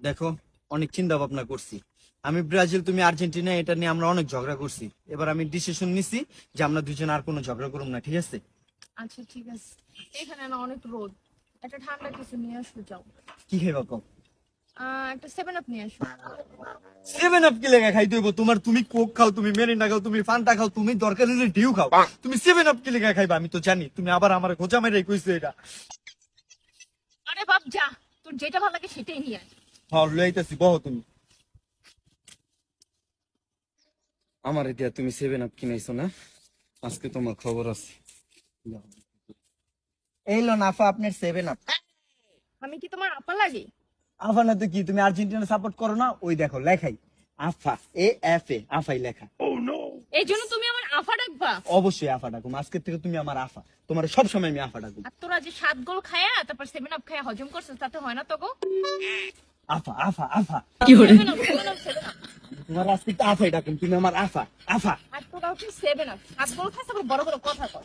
দেখো, অনেক চিন্তা ভাবনা করছি। আমি ব্রাজিল, তুমি আর্জেন্টিনা, এটা নিয়ে আমরা অনেক ঝগড়া করছি। এবার আমি ডিসিশন নিছি যে আমরা দুজন আর কোনো ঝগড়া করব না, ঠিক আছে? আচ্ছা ঠিক আছে, এখানে না অনেক রোদ, একটা ঠান্ডা কিছু নিয়ে আসো যাও। কি খাইবা কও? একটা 7 আপ নিয়ে আসো। 7 আপ কি লেখা খাইতে হইব তোমার? তুমি কোক খাও, তুমি মেরিন্ডা খাও, তুমি ফান্টা খাও, তুমি দরকার হলে ডিউ খাও, তুমি 7 আপ কি লেখা খাইবা? আমি তো জানি তুমি আবার আমার গোজা মেরে কইছো এটা। আরে বাপ যা, তোর যেটা ভালো লাগে সেটাই নিয়ে আয়। হ্যাঁ, লইতাছি, বহো তুমি। আমার দিয়া তুমি 7 আপ কিনাইছো না? আজকে তোমার খবর আছে। এই লো নাফা, আপনার 7 আপ। আমি কি তোমার আপা লাগে? আফা না তো কি, তুমি আর্জেন্টিনা সাপোর্ট করো না? ওই দেখো লেখাই আফা, এ আফাই লেখা। এই জন্য তুমি আমার আফা ডাকবা? অবশ্যই আফা ডাকুম, আজকের থেকে তুমি আমার আফা। তোমার সবসময় আমি আফা ডাকুম। আর তোরা যে 7 গোল খায়া তারপর 7 আপ খায়া হজম করছিস তাতে হয় না তো গো? আফা আফা আফা, 7 আপ। তোমার আজকে তো আফাই ডাকুম, তুমি আমার আফা আফা। আর তোরা হচ্ছে 7 আপ, 7 গোল খাস তারপর বড় বড় কথা কর।